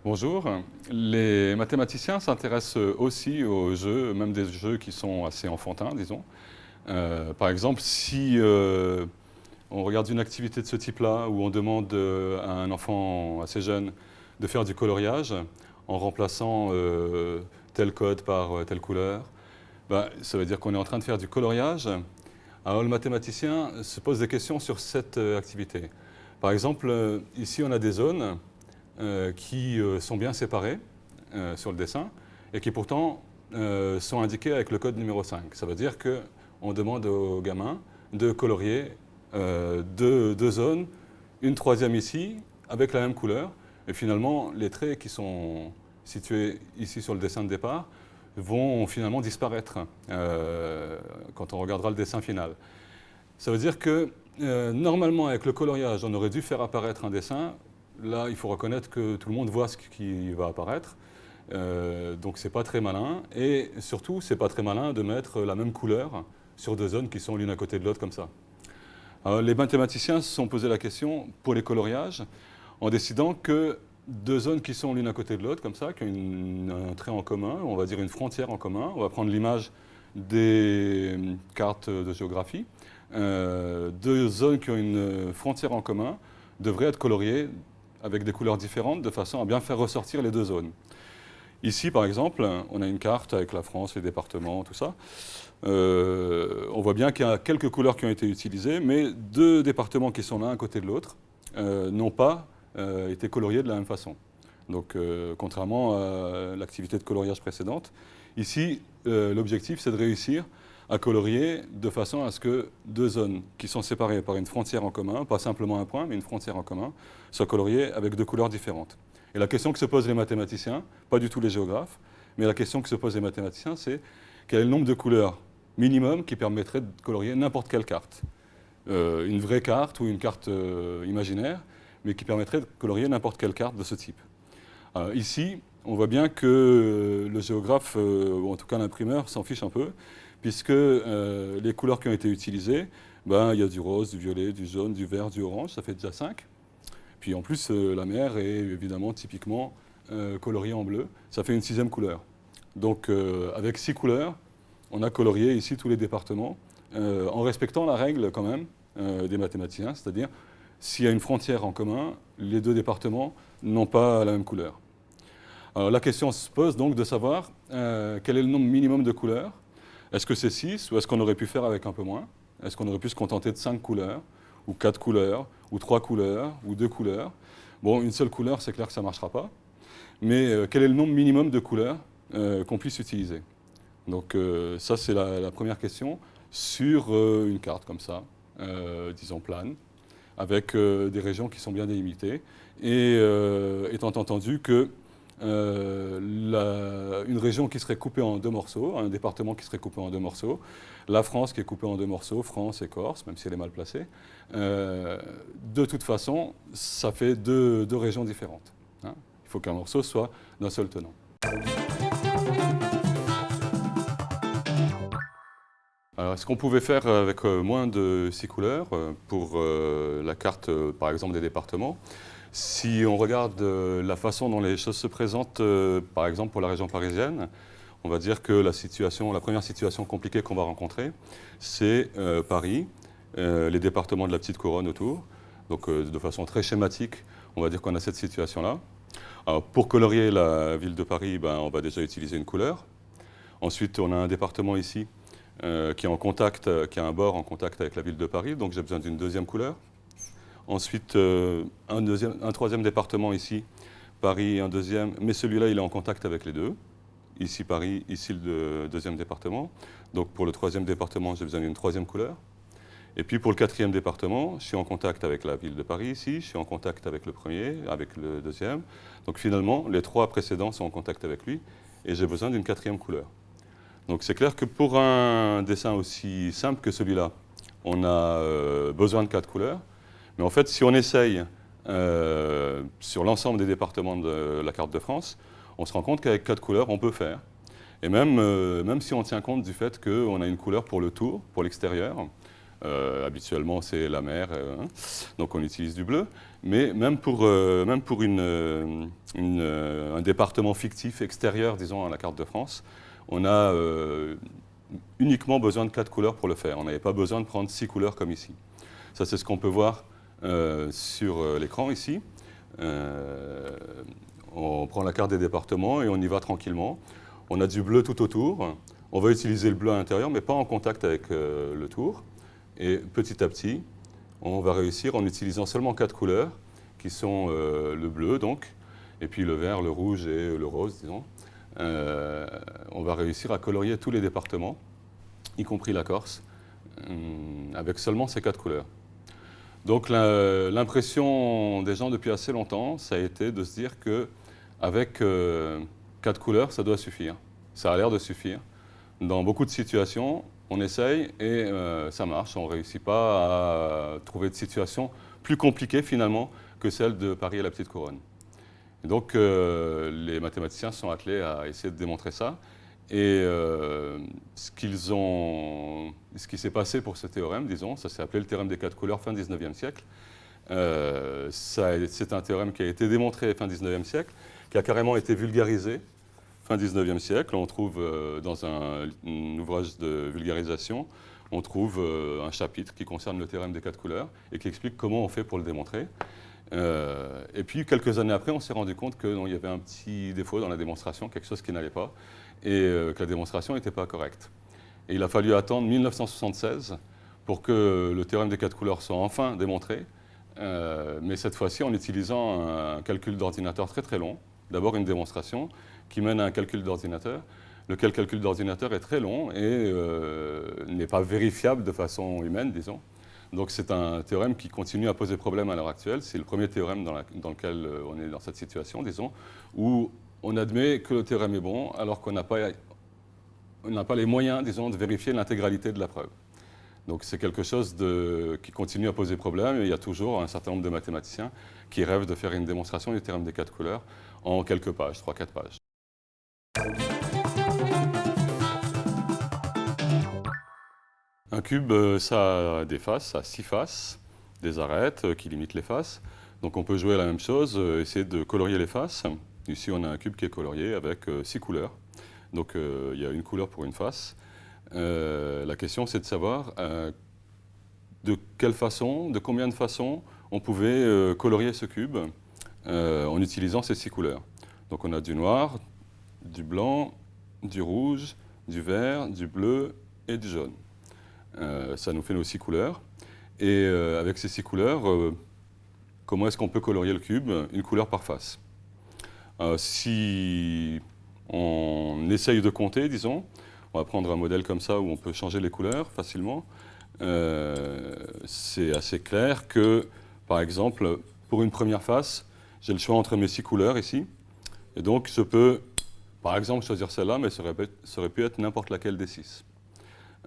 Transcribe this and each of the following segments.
Bonjour. Les mathématiciens s'intéressent aussi aux jeux, même des jeux qui sont assez enfantins, disons. Par exemple, si on regarde une activité de ce type-là, où on demande à un enfant assez jeune de faire du coloriage en remplaçant tel code par telle couleur, ben, ça veut dire qu'on est en train de faire du coloriage. Alors le mathématicien se pose des questions sur cette activité. Par exemple, ici on a des zones qui sont bien séparés sur le dessin et qui pourtant sont indiqués avec le code numéro 5. Ça veut dire qu'on demande aux gamins de colorier deux zones, une troisième ici, avec la même couleur. Et finalement, les traits qui sont situés ici sur le dessin de départ vont finalement disparaître quand on regardera le dessin final. Ça veut dire que normalement, avec le coloriage, on aurait dû faire apparaître un dessin. Là, il faut reconnaître que tout le monde voit ce qui va apparaître. Donc, c'est pas très malin. Et surtout, c'est pas très malin de mettre la même couleur sur deux zones qui sont l'une à côté de l'autre comme ça. Alors, les mathématiciens se sont posé la question pour les coloriages en décidant que deux zones qui sont l'une à côté de l'autre comme ça, qui ont un trait en commun, on va dire une frontière en commun. On va prendre l'image des cartes de géographie. Deux zones qui ont une frontière en commun devraient être coloriées avec des couleurs différentes de façon à bien faire ressortir les deux zones. Ici, par exemple, on a une carte avec la France, les départements, tout ça. On voit bien qu'il y a quelques couleurs qui ont été utilisées, mais deux départements qui sont l'un à côté de l'autre n'ont pas été coloriés de la même façon. Donc, contrairement à l'activité de coloriage précédente, ici, l'objectif, c'est de réussir à colorier de façon à ce que deux zones qui sont séparées par une frontière en commun, pas simplement un point, mais une frontière en commun, soient coloriées avec deux couleurs différentes. Et la question que se posent les mathématiciens, pas du tout les géographes, mais la question que se posent les mathématiciens, c'est quel est le nombre de couleurs minimum qui permettrait de colorier n'importe quelle carte. Une vraie carte ou une carte imaginaire, mais qui permettrait de colorier n'importe quelle carte de ce type. Ici, on voit bien que le géographe, ou en tout cas l'imprimeur, s'en fiche un peu, puisque les couleurs qui ont été utilisées, ben, il y a du rose, du violet, du jaune, du vert, du orange, ça fait déjà 5. Puis en plus, la mer est évidemment typiquement coloriée en bleu, ça fait une sixième couleur. Donc avec 6 couleurs, on a colorié ici tous les départements, en respectant la règle quand même des mathématiciens, c'est-à-dire s'il y a une frontière en commun, les deux départements n'ont pas la même couleur. Alors la question se pose donc de savoir quel est le nombre minimum de couleurs. Est-ce que c'est 6 ou est-ce qu'on aurait pu faire avec un peu moins? Est-ce qu'on aurait pu se contenter de 5 couleurs, ou 4 couleurs, ou 3 couleurs, ou 2 couleurs? Bon, une seule couleur, c'est clair que ça ne marchera pas. Mais quel est le nombre minimum de couleurs qu'on puisse utiliser? Donc ça, c'est la première question sur une carte comme ça, disons plane, avec des régions qui sont bien délimitées, et étant entendu que une région qui serait coupée en deux morceaux, un département qui serait coupé en deux morceaux, la France qui est coupée en deux morceaux, France et Corse, même si elle est mal placée, de toute façon, ça fait deux régions différentes, hein. Il faut qu'un morceau soit d'un seul tenant. Alors, est-ce qu'on pouvait faire avec moins de 6 couleurs pour la carte, par exemple, des départements? Si on regarde la façon dont les choses se présentent, par exemple pour la région parisienne, on va dire que la première situation compliquée qu'on va rencontrer, c'est Paris, les départements de la petite couronne autour. Donc de façon très schématique, on va dire qu'on a cette situation-là. Alors, pour colorier la ville de Paris, ben, on va déjà utiliser une couleur. Ensuite, on a un département ici qui est en contact, qui a un bord en contact avec la ville de Paris, donc j'ai besoin d'une deuxième couleur. Ensuite, un troisième département ici, Paris, un deuxième, mais celui-là, il est en contact avec les deux. Ici Paris, ici le deuxième département. Donc pour le troisième département, j'ai besoin d'une troisième couleur. Et puis pour le quatrième département, je suis en contact avec la ville de Paris ici, je suis en contact avec le premier, avec le deuxième. Donc finalement, les trois précédents sont en contact avec lui, et j'ai besoin d'une quatrième couleur. Donc c'est clair que pour un dessin aussi simple que celui-là, on a besoin de 4 couleurs. Mais en fait, si on essaye sur l'ensemble des départements de la carte de France, on se rend compte qu'avec 4 couleurs, on peut faire. Et même si on tient compte du fait qu'on a une couleur pour le tour, pour l'extérieur, Habituellement, c'est la mer, hein, donc on utilise du bleu. Mais même pour un département fictif extérieur, disons, à la carte de France, on a uniquement besoin de 4 couleurs pour le faire. On n'avait pas besoin de prendre 6 couleurs comme ici. Ça, c'est ce qu'on peut voir sur l'écran ici. On prend la carte des départements et on y va tranquillement. On a du bleu tout autour. On va utiliser le bleu à l'intérieur, mais pas en contact avec le tour. Et petit à petit, on va réussir en utilisant seulement 4 couleurs, qui sont le bleu, donc, et puis le vert, le rouge et le rose, disons. On va réussir à colorier tous les départements, y compris la Corse, avec seulement ces 4 couleurs. Donc l'impression des gens depuis assez longtemps, ça a été de se dire qu'avec 4 couleurs, ça doit suffire. Ça a l'air de suffire. Dans beaucoup de situations, on essaye et ça marche. On ne réussit pas à trouver de situation plus compliquée finalement que celle de Paris et la Petite Couronne. Et donc les mathématiciens sont attelés à essayer de démontrer ça. Et ce qui s'est passé pour ce théorème, disons, ça s'est appelé le théorème des 4 couleurs fin 19e siècle. C'est un théorème qui a été démontré fin 19e siècle, qui a carrément été vulgarisé fin 19e siècle. On trouve dans un ouvrage de vulgarisation, on trouve un chapitre qui concerne le théorème des 4 couleurs et qui explique comment on fait pour le démontrer. Et puis, quelques années après, on s'est rendu compte qu'il y avait un petit défaut dans la démonstration, quelque chose qui n'allait pas, et que la démonstration n'était pas correcte. Et il a fallu attendre 1976 pour que le théorème des 4 couleurs soit enfin démontré, mais cette fois-ci en utilisant un calcul d'ordinateur très très long. D'abord une démonstration qui mène à un calcul d'ordinateur, lequel calcul d'ordinateur est très long et n'est pas vérifiable de façon humaine, disons. Donc c'est un théorème qui continue à poser problème à l'heure actuelle. C'est le premier théorème dans lequel on est dans cette situation, disons, où on admet que le théorème est bon alors qu'on n'a pas les moyens, disons, de vérifier l'intégralité de la preuve. Donc c'est quelque chose qui continue à poser problème et il y a toujours un certain nombre de mathématiciens qui rêvent de faire une démonstration du théorème des 4 couleurs en quelques pages, 3-4 pages. Un cube, ça a des faces, ça a 6 faces, des arêtes qui limitent les faces. Donc on peut jouer à la même chose, essayer de colorier les faces. Ici on a un cube qui est colorié avec 6 couleurs. Donc il y a une couleur pour une face. La question c'est de savoir de quelle façon, de combien de façons on pouvait colorier ce cube en utilisant ces 6 couleurs. Donc on a du noir, du blanc, du rouge, du vert, du bleu et du jaune. Ça nous fait nos 6 couleurs. Et avec ces 6 couleurs, comment est-ce qu'on peut colorier le cube? Une couleur par face. Si on essaye de compter, disons, on va prendre un modèle comme ça où on peut changer les couleurs facilement. C'est assez clair que, par exemple, pour une première face, j'ai le choix entre mes 6 couleurs ici. Et donc, je peux, par exemple, choisir celle-là, mais ça aurait pu être n'importe laquelle des 6.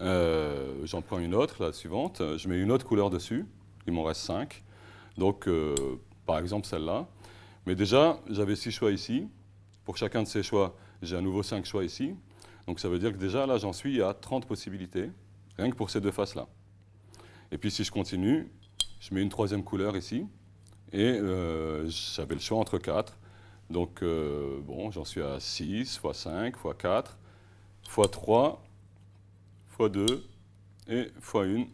J'en prends une autre, la suivante. Je mets une autre couleur dessus. Il m'en reste 5. Donc, par exemple, celle-là. Mais déjà, j'avais 6 choix ici. Pour chacun de ces choix, j'ai à nouveau 5 choix ici. Donc, ça veut dire que déjà, là, j'en suis à 30 possibilités, rien que pour ces deux faces-là. Et puis, si je continue, je mets une troisième couleur ici. Et j'avais le choix entre 4. Donc, bon, j'en suis à 6, fois 5, fois 4, fois 3, fois 2 et fois 1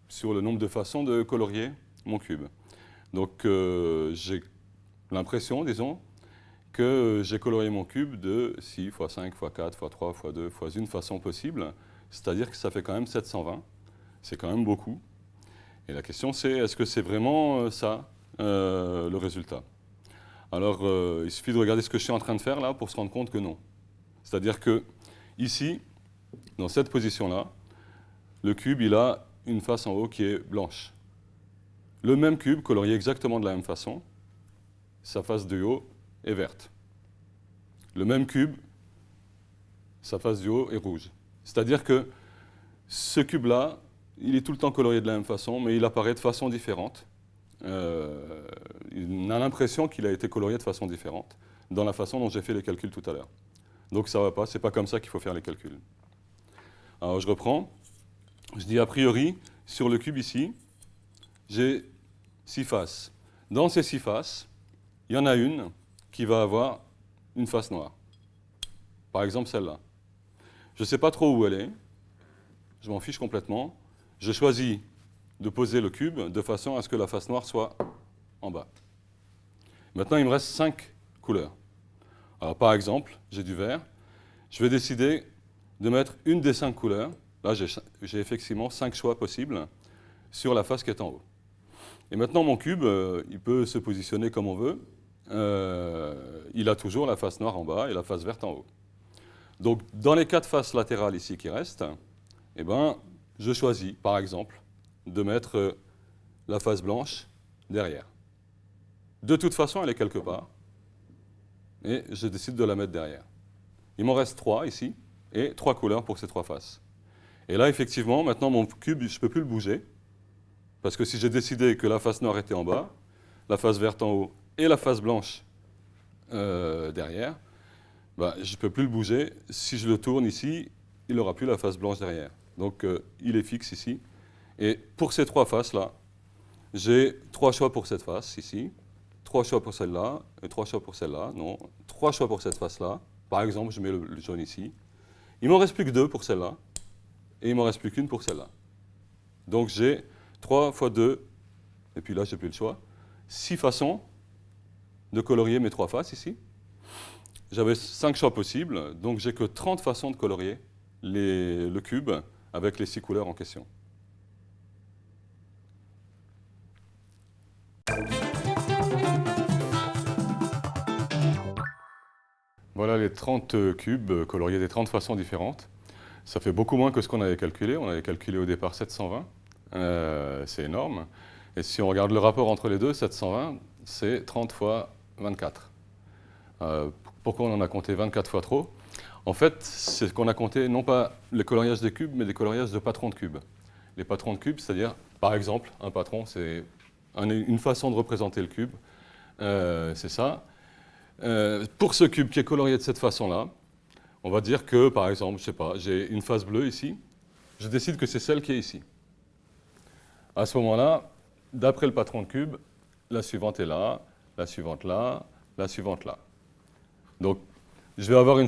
sur le nombre de façons de colorier mon cube. Donc j'ai l'impression, disons, que j'ai colorié mon cube de 6 fois 5 fois 4 fois 3 fois 2 fois 1 façon possible, c'est-à-dire que ça fait quand même 720. C'est quand même beaucoup. Et la question c'est, est-ce que c'est vraiment ça, le résultat? Alors, il suffit de regarder ce que je suis en train de faire là pour se rendre compte que non. C'est-à-dire que ici, dans cette position-là, le cube, il a une face en haut qui est blanche. Le même cube, colorié exactement de la même façon, sa face du haut est verte. Le même cube, sa face du haut est rouge. C'est-à-dire que ce cube-là, il est tout le temps colorié de la même façon, mais il apparaît de façon différente. On a l'impression qu'il a été colorié de façon différente dans la façon dont j'ai fait les calculs tout à l'heure. Donc ça ne va pas, c'est pas comme ça qu'il faut faire les calculs. Alors je reprends. Je dis a priori, sur le cube ici, j'ai 6 faces. Dans ces 6 faces, il y en a une qui va avoir une face noire. Par exemple, celle-là. Je ne sais pas trop où elle est. Je m'en fiche complètement. Je choisis de poser le cube de façon à ce que la face noire soit en bas. Maintenant, il me reste 5 couleurs. Alors, par exemple, j'ai du vert. Je vais décider de mettre une des 5 couleurs. Là, j'ai effectivement 5 choix possibles sur la face qui est en haut. Et maintenant, mon cube, il peut se positionner comme on veut. Il a toujours la face noire en bas et la face verte en haut. Donc, dans les 4 faces latérales ici qui restent, eh ben, je choisis, par exemple, de mettre la face blanche derrière. De toute façon, elle est quelque part. Et je décide de la mettre derrière. Il m'en reste 3 ici, et 3 couleurs pour ces 3 faces. Et là, effectivement, maintenant, mon cube, je ne peux plus le bouger, parce que si j'ai décidé que la face noire était en bas, la face verte en haut et la face blanche derrière, bah, je ne peux plus le bouger. Si je le tourne ici, il n'aura plus la face blanche derrière. Donc, il est fixe ici. Et pour ces 3 faces-là, j'ai 3 choix pour cette face ici, 3 choix pour celle-là, et 3 choix pour celle-là. Non, 3 choix pour cette face-là. Par exemple, je mets le jaune ici. Il ne m'en reste plus que 2 pour celle-là, et il ne m'en reste plus qu'une pour celle-là. Donc, j'ai 3 fois 2, et puis là, je n'ai plus le choix, 6 façons de colorier mes 3 faces ici. J'avais 5 choix possibles, donc j'ai que 30 façons de colorier le cube avec les 6 couleurs en question. Voilà les 30 cubes coloriés des 30 façons différentes. Ça fait beaucoup moins que ce qu'on avait calculé. On avait calculé au départ 720. C'est énorme. Et si on regarde le rapport entre les deux, 720, c'est 30 fois 24. Pourquoi on en a compté 24 fois trop? En fait, c'est qu'on a compté non pas les coloriages des cubes, mais des coloriages de patrons de cubes. Les patrons de cubes, c'est-à-dire, par exemple, un patron, c'est une façon de représenter le cube. C'est ça. Pour ce cube qui est colorié de cette façon-là, on va dire que, par exemple, je sais pas, j'ai une face bleue ici. Je décide que c'est celle qui est ici. À ce moment-là, d'après le patron de cube, la suivante est là, la suivante là, la suivante là. Donc, je vais avoir un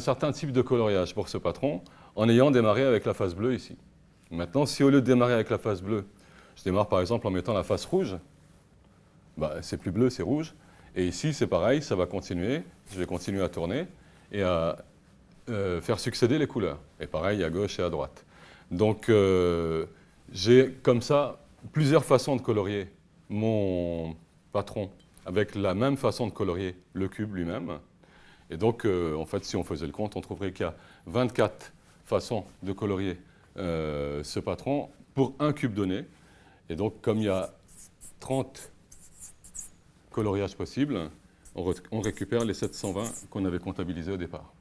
certain type de coloriage pour ce patron en ayant démarré avec la face bleue ici. Maintenant, si au lieu de démarrer avec la face bleue, je démarre par exemple en mettant la face rouge, bah, c'est plus bleu, c'est rouge. Et ici, c'est pareil, ça va continuer. Je vais continuer à tourner et à faire succéder les couleurs. Et pareil, à gauche et à droite. Donc, j'ai comme ça plusieurs façons de colorier mon patron avec la même façon de colorier le cube lui-même. Et donc, en fait, si on faisait le compte, on trouverait qu'il y a 24 façons de colorier ce patron pour un cube donné. Et donc, comme il y a 30 coloriages possibles, on récupère les 720 qu'on avait comptabilisés au départ.